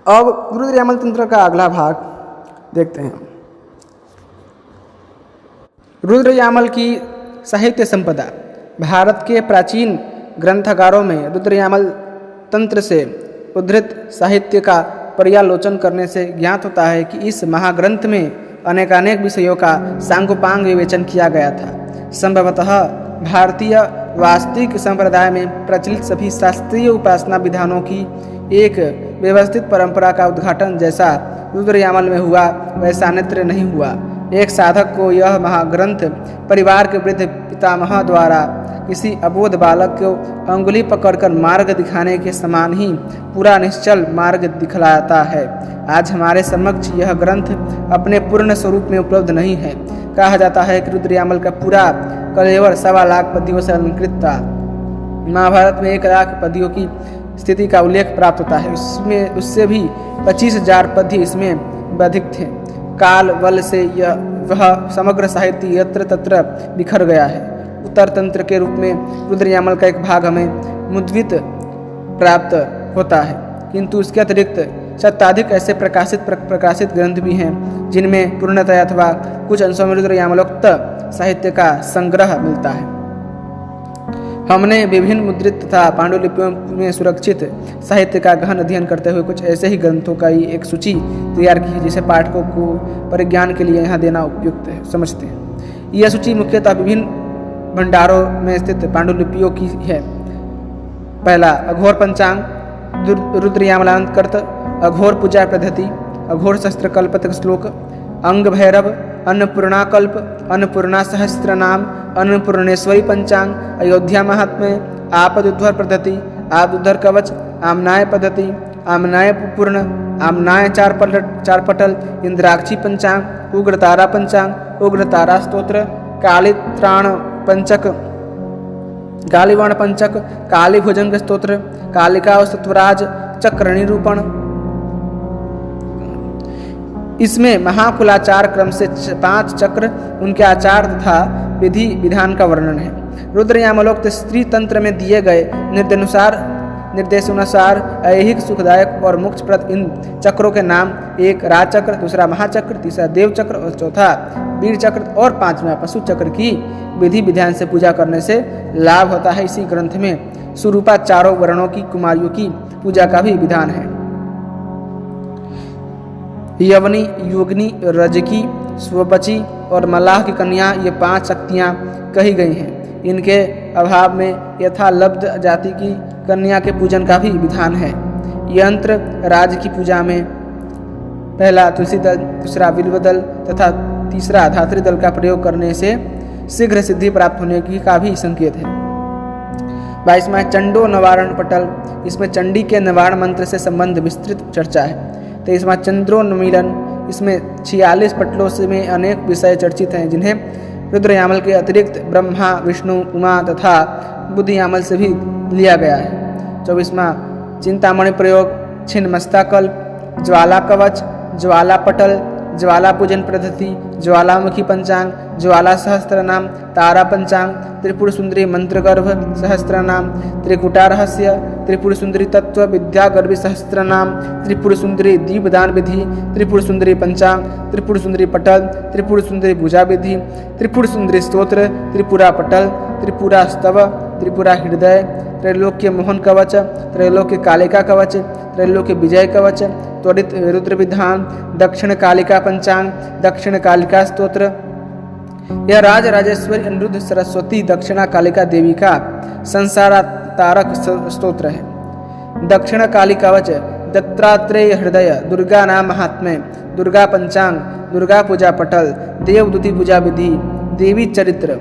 अब रुद्र यामल तंत्र का अगला भाग देखते हैं। रुद्र यामल की साहित्य संपदा। भारत के प्राचीन ग्रंथकारों में रुद्र यामल तंत्र से उद्धृत साहित्य का पर्यालोचन करने से ज्ञात होता है कि इस महाग्रंथ में अनेकानेक विषयों का सांगोपांग विवेचन किया गया था। संभवतः भारतीय वास्तविक संप्रदाय में प्रचलित सभी शास्त्रीय उपासना विधानों की एक व्यवस्थित परंपरा का उद्घाटन जैसा रुद्र यामल में हुआ वैसा अन्यत्र नहीं हुआ। एक साधक को यह महाग्रंथ परिवार के वृद्ध पितामह द्वारा किसी अबोध बालक को अंगुली पकड़कर मार्ग दिखाने के समान ही पूरा निश्चल मार्ग दिखलाता है। आज हमारे समक्ष यह ग्रंथ अपने पूर्ण स्वरूप में उपलब्ध नहीं है। कहा जाता है कि रुद्र यामल का पूरा कलेवर 1.25 लाख पद्यों से अलंकृत था। महाभारत में 1 लाख पद्यों की स्थिति का उल्लेख प्राप्त होता है। उसमें उससे भी 25,000 पद्य इसमें अधिक थे। काल बल से वह समग्र साहित्य यत्र तत्र बिखर गया है। उत्तर तंत्र के रूप में रुद्र यामल का एक भाग हमें मुद्रित प्राप्त होता है, किंतु उसके अतिरिक्त शताधिक ऐसे प्रकाशित ग्रंथ भी हैं जिनमें पूर्णतः अथवा कुछ अंशों में रुद्र यामलोक्त साहित्य का संग्रह मिलता है। हमने विभिन्न मुद्रित तथा पांडुलिपियों में सुरक्षित साहित्य का गहन अध्ययन करते हुए कुछ ऐसे ही ग्रंथों का ही एक सूची तैयार की है जिसे पाठकों को परिज्ञान के लिए यहाँ देना उपयुक्त है समझते हैं। यह सूची मुख्यतः विभिन्न भंडारों में स्थित पांडुलिपियों की है। पहला अघोर पंचांग रुद्र यामलांतर्गत अघोर पूजा पद्धति, अघोर शस्त्रकल्प श्लोक, अंग भैरव, अन्नपूर्णा कल्प, अन्नपूर्णा सहस्त्र नाम, अन्नपूर्णेश्वरी पंचांग, अयोध्या महात्म्य, आपद उद्धार पद्धति, आपद उद्धार कवच, आमनाय पद्धति, आमनाय पूर्ण, आमनाय चारपटल, इंद्राक्षी पंचांग, उग्रतारा पंचांग, उग्रतारा स्तोत्र, कालीत्राण पंचक, कालीवर्ण पंचक, काली भुजंग स्तोत्र, कालिका और सत्वराज चक्र निरूपण। इसमें महाकुलाचार क्रम से 5 चक्र, उनके आचार तथा विधि विधान का वर्णन है। रुद्र यामलोक्त स्त्री तंत्र में दिए गए निर्देशानुसार ऐहिक सुखदायक और मोक्षप्रद इन चक्रों के नाम, एक राजचक्र, दूसरा महाचक्र, तीसरा देव चक्र और चौथा वीर चक्र और 5वां पशु चक्र की विधि विधान से पूजा करने से लाभ होता है। इसी ग्रंथ में सुरूपा चारों वर्णों की कुमारियों की पूजा का भी विधान है। यवनी, योगिनी, रजकी, स्वपची और मल्लाह की कन्या, ये 5 शक्तियाँ कही गई हैं। इनके अभाव में यथालब्ध जाति की कन्या के पूजन का भी विधान है। यंत्र राज की पूजा में पहला तुलसी दल, दूसरा बिल्व दल तथा तीसरा धात्री दल का प्रयोग करने से शीघ्र सिद्धि प्राप्त होने की का भी संकेत है। 22वां चंडो निवारण पटल, इसमें चंडी के निवारण मंत्र से संबंध विस्तृत चर्चा है। 23वां चंद्रोन्मीलन, इसमें 46 पटलों से में अनेक विषय चर्चित हैं जिन्हें रुद्र यामल के अतिरिक्त ब्रह्मा, विष्णु, उमा तथा बुद्ध यामल से भी लिया गया है। 24वां चिंतामणि प्रयोग, छिन्नमस्ता कल्प, ज्वाला कवच, ज्वाला पटल, ज्वाला पूजन पद्धति, ज्वालामुखी पंचांग, ज्वाला सहस्त्र नाम, तारा पंचांग, त्रिपुर सुंदरी मंत्रगर्भ सहस्त्र नाम, त्रिकुटा रहस्य, त्रिपुर सुंदरी तत्व विद्या गर्भी सहस्त्र नाम, त्रिपुर सुंदरी दीपदान विधि, त्रिपुर सुंदरी पंचांग, त्रिपुर सुंदरी पटल, त्रिपुर सुंदरी भुजा विधि, त्रिपुर सुंदरी स्तोत्र, त्रिपुरा पटल, त्रिपुरा स्तव, त्रिपुरा हृदय, त्रैलोक्य मोहन कवच, त्रैलोक्य कालिका कवच, त्रैलोक्य विजय कवच, त्वरित रुद्र विधान, दक्षिण कालिका पंचांग, दक्षिण कालिका स्तोत्र। यह राज राजेश्वरी अनिरुद्ध सरस्वती दक्षिणा कालिका देवी का संसारातारक स्तोत्र है। दक्षिण काली कवच, दत्तात्रेय हृदय, दुर्गा नाम महात्म्य, दुर्गा पंचांग, दुर्गा पूजा पटल, देवदूती पूजा विधि, देवी चरित्र।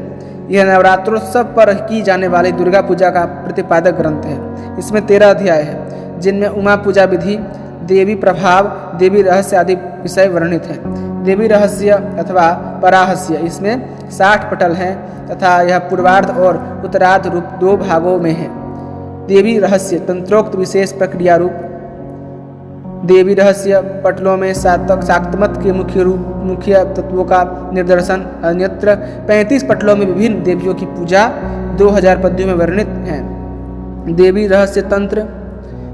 यह नवरात्रोत्सव पर की जाने वाली दुर्गा पूजा का प्रतिपादक ग्रंथ है। इसमें 13 अध्याय है जिनमें उमा पूजा विधि, देवी प्रभाव, देवी रहस्य आदि विषय वर्णित हैं। देवी रहस्य अथवा पराहस्य, इसमें 60 पटल हैं तथा यह पूर्वार्ध और उत्तरार्ध रूप 2 भागों में है। देवी रहस्य तंत्रोक्त विशेष प्रक्रिया रूप, देवी रहस्य पटलों में शाक्तमत के मुख्य तत्वों का निर्दर्शन, अन्यत्र 35 पटलों में विभिन्न देवियों की पूजा 2000 पद्यों में वर्णित हैं। देवी रहस्य तंत्र,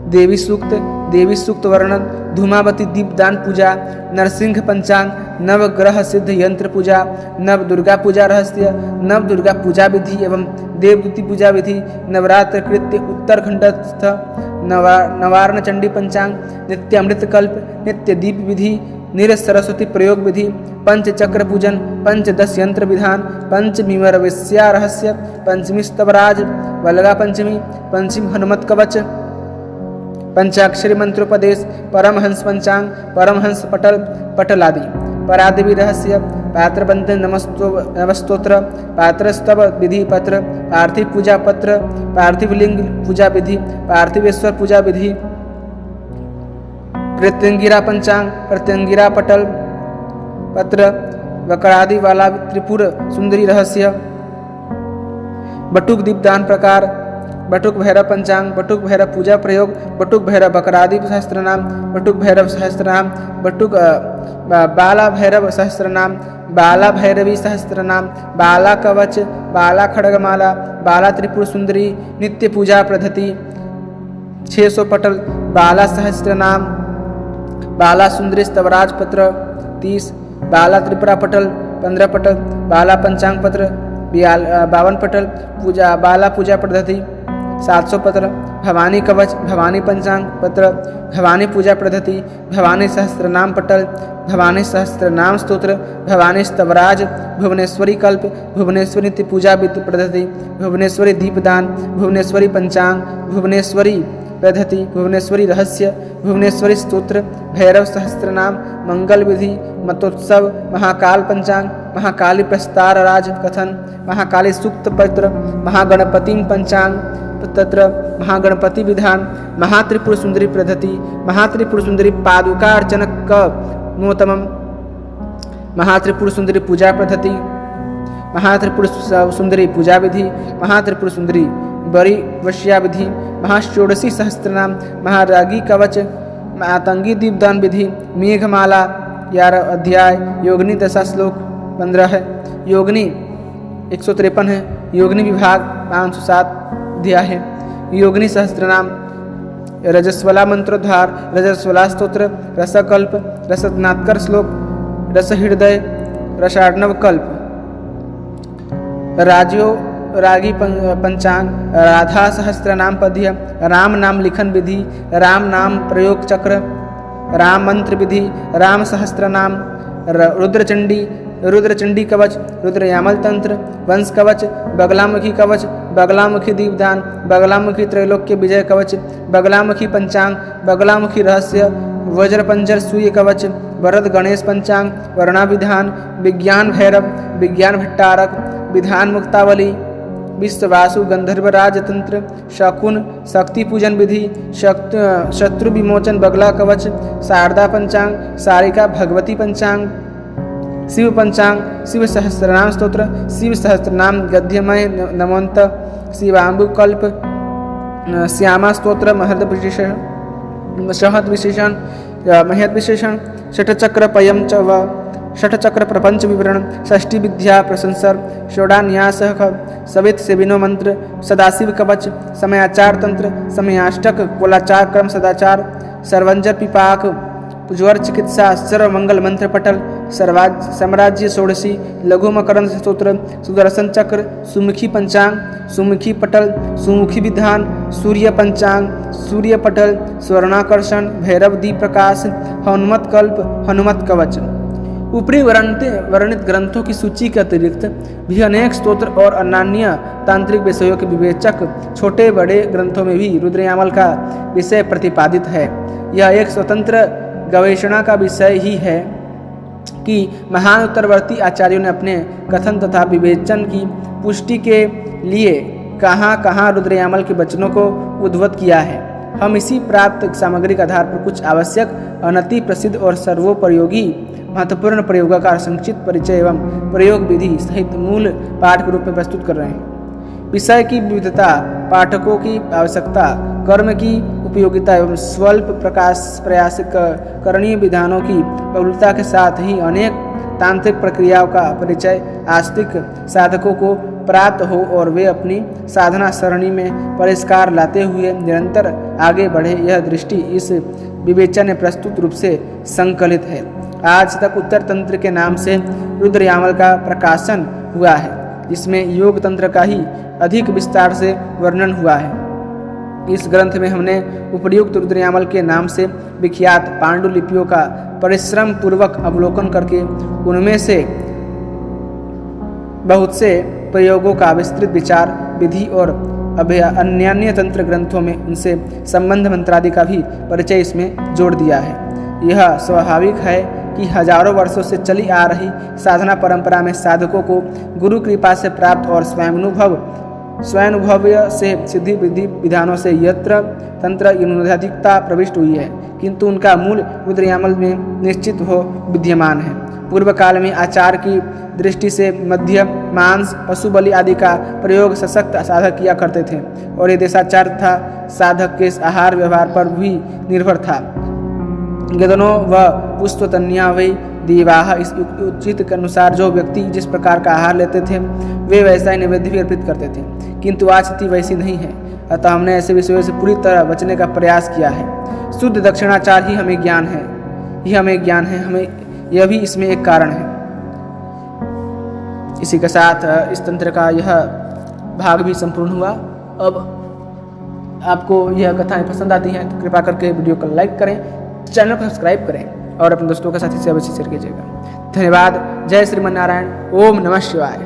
देवी सूक्त, देवी सूक्त वर्णन, धूमावती दीपदान पूजा, नरसिंह पंचांग, नवग्रह सिद्ध यंत्र पूजा, नव दुर्गा पूजा रहस्य, नव दुर्गा पूजा विधि एवं देवदूती पूजा विधि, नवरात्र कृत्य उत्तरखंडस्थ नवार्ण चंडी पंचांग, नित्य अमृत कल्प, नित्य दीप विधि, निर सरस्वती प्रयोग विधि, पंचचक्र पूजन, पंचदश यंत्र विधान, पंचमीवर विस्या रहस्य, पंचमी स्तवराज, वल्गा पंचमी, पंचमी हनुमत कवच, पंचाक्षरी मंत्रोपदेश, परमहंस पंचांग, परमहंस पटल आदि, परादेवी रहस्य, पात्रबंध नमस्तोत्र, पात्रस्तव विधि पत्र, पार्थिव पूजा पत्र, पार्थिव लिंग पूजा विधि, पार्थिवेश्वर पूजा विधि, प्रत्यंगिरा पंचांग, प्रत्यंगिरा पटल पत्र, वक्रादि वाला त्रिपुर सुंदरी रहस्य, बटुक दीपदान प्रकार, बटुक भैरव पंचांग, बटुक भैरव पूजा प्रयोग, बटुक भैरव बकरादि सहस्त्रनाम, बटुक भैरव सहस्त्रनाम, बटुक बाला भैरव सहस्त्रनाम, बाला भैरवी सहस्त्रनाम, बाला कवच, बाला खड़गमाला, बाला त्रिपुर सुंदरी, नित्य पूजा पद्धति, 600 पटल, बाला सहस्त्रनाम, बाला सुंदरी स्तवराज पत्र 30, बाला त्रिपुरा पटल 15 पटल, बाला पंचांग पत्र 52 पटल, पूजा बाला पूजा पद्धति 700 पत्र, भवानी कवच, भवानी पंचांग पत्र, भवानी पूजा पद्धति, भवानी सहस्त्रनाम पटल, भवानी सहस्त्रनाम स्तोत्र, भवानी स्तवराज, भुवनेश्वरी कल्प, भुवनेश्वरी नित्य पूजा विधि पद्धति, भुवनेश्वरी दीपदान, भुवनेश्वरी पंचांग, भुवनेश्वरी पद्धति, भुवनेश्वरी रहस्य, भुवनेश्वरी स्तोत्र, भैरव सहस्त्रनाम, मंगल विधि, मतोत्सव, महाकाल पंचांग, महाकाली प्रस्तार राज कथन, महाकाली सूक्त पत्र, महागणपति पंचांग तत्र, महागणपति विधान, महात्रिपुर सुंदरी पद्धति, महात्रिपुर सुंदरी पादुका अर्चनक नोतमम, महात्रिपुर सुंदरी पूजा पद्धति, महात्रिपुर सुंदरी पूजा विधि, महात्रिपुर सुंदरी बड़ी वश्या विधि, महाषोडशी सहस्त्रनाम, महारागी कवच, मातंगी दीपदान विधि, मेघमाला 11 अध्याय, योगिनी दशा श्लोक 15 है, योगिनी 153 है, योगिनी विभाग 507 अध्याय है, योगिनी सहस्त्रनाम, रजस्वला मंत्रोद्धार, रजस्वला स्तोत्र, रसकल्प, रसनात्कर श्लोक, रस हृदय, रसार्णव कल्प, राजो रागी पंचांग, राधा सहस्त्रनाम पद्य, राम नाम लिखन विधि, राम नाम प्रयोग चक्र, राम मंत्र विधि, राम सहस्त्रनाम, रुद्रचंडी कवच, रुद्रयामल तंत्र, वंश कवच, बगलामुखी कवच, बगलामुखी दीपदान, बगलामुखी त्रैलोक्य विजय कवच, बगलामुखी पंचांग, बगलामुखी रहस्य, वज्रपंजर सूर्य कवच, वरद गणेश पंचांग, वर्णा विधान, विज्ञान भैरव, विज्ञान भट्टारक, विधान मुक्तावली, विश्ववासु गंधर्व राजतंत्र, शकुन शक्ति पूजन विधि, शत्रु विमोचन बगला कवच, शारदा पंचांग, सारिका भगवती पंचांग, शिव पंचांग, शिव सहस्त्रनाम स्तोत्र, शिव सहस्त्रनाम गद्यमय नमोन्त, शिवांबु कल्प, श्यामा स्तोत्र, महद विशेषण, शहद विशेषण, महद विशेषण, षटचक्र पयम च व षटचक्र प्रपंच विवरण, षष्ठी विद्या प्रशंसर, षोडान्यास सवित सेविनो मंत्र, सदाशिव कवच, समयाचार तंत्र, समयाष्टक कोलाचार क्रम सदाचार, सर्वंजर पिपाक, ज्वर चिकित्सा, सर्व मंगल मंत्र पटल, साम्राज्य षोडशी, लघु मकरंद स्तोत्र, सुदर्शन चक्र, सुमुखी पंचांग, सुमुखी पटल, सुमुखी विधान, सूर्य पंचांग, सूर्य पटल, स्वर्णाकर्षण, भैरव दीप प्रकाश, हनुमत कल्प, हनुमत कवच। ऊपरी वर्णित ग्रंथों की सूची के अतिरिक्त भी अनेक स्तोत्र और अन्य तांत्रिक विषयों के विवेचक छोटे बड़े ग्रंथों में भी रुद्रयामल का विषय प्रतिपादित है। यह एक स्वतंत्र गवेषणा का विषय ही है कि महान उत्तरवर्ती आचार्यों ने अपने कथन तथा विवेचन की पुष्टि के लिए कहाँ कहाँ रुद्रयामल के वचनों को उद्धृत किया है। हम इसी प्राप्त सामग्री के आधार पर कुछ आवश्यक, अनति प्रसिद्ध और सर्वोपयोगी महत्वपूर्ण प्रयोगों का संक्षिप्त परिचय एवं प्रयोग विधि सहित मूल पाठ के रूप में प्रस्तुत कर रहे हैं। विषय की विविधता, पाठकों की आवश्यकता, कर्म की उपयोगिता एवं स्वल्प प्रयास करणीय विधानों की बहुलता के साथ ही अनेक तांत्रिक प्रक्रियाओं का परिचय आस्तिक साधकों को प्राप्त हो और वे अपनी साधना सरणी में परिष्कार लाते हुए निरंतर आगे बढ़े। यह दृष्टि इस विवेचन में प्रस्तुत रूप से संकलित है। आज तक उत्तर तंत्र के नाम से रुद्र यामल का प्रकाशन हुआ है, जिसमें योग तंत्र का ही अधिक विस्तार से वर्णन हुआ है। इस ग्रंथ में हमने उपर्युक्त रुद्र यामल के नाम से विख्यात पांडुलिपियों का परिश्रम पूर्वक अवलोकन करके उनमें से बहुत से प्रयोगों का विस्तृत विचार विधि और अन्य तंत्र ग्रंथों में उनसे संबंध मंत्रादि का भी परिचय इसमें जोड़ दिया है। यह स्वाभाविक है कि हजारों वर्षों से चली आ रही साधना परंपरा में साधकों को गुरु कृपा से प्राप्त और स्वयंनुभव से सिद्धि विधि विधानों से यत्र तंत्र यूनाधिकता प्रविष्ट हुई है, किंतु उनका मूल रुद्र यामल में निश्चित हो विद्यमान है। पूर्व काल में आचार की दृष्टि से मध्य मांस पशु बलि आदि का प्रयोग सशक्त साधक किया करते थे और ये देशाचार था साधक के आहार व्यवहार पर भी निर्भर था। गदनों व पुष्पतन्या वही दीवाह इस उचित के अनुसार जो व्यक्ति जिस प्रकार का आहार लेते थे वे वैसा ही नैवेद्य भी अर्पित करते थे, किंतु आज स्थिति वैसी नहीं है। अतः हमने ऐसे विषयों से पूरी तरह बचने का प्रयास किया है। शुद्ध दक्षिणाचार ही हमें ज्ञान है, हमें यह भी इसमें एक कारण है। इसी के साथ इस तंत्र का यह भाग भी संपूर्ण हुआ। अब आपको यह कथाएं पसंद आती हैं तो कृपा करके वीडियो को लाइक करें, चैनल को सब्सक्राइब करें और अपने दोस्तों के साथ इसे अवश्य शेयर कीजिएगा। धन्यवाद। जय श्रीमन नारायण। ओम नमः शिवाय।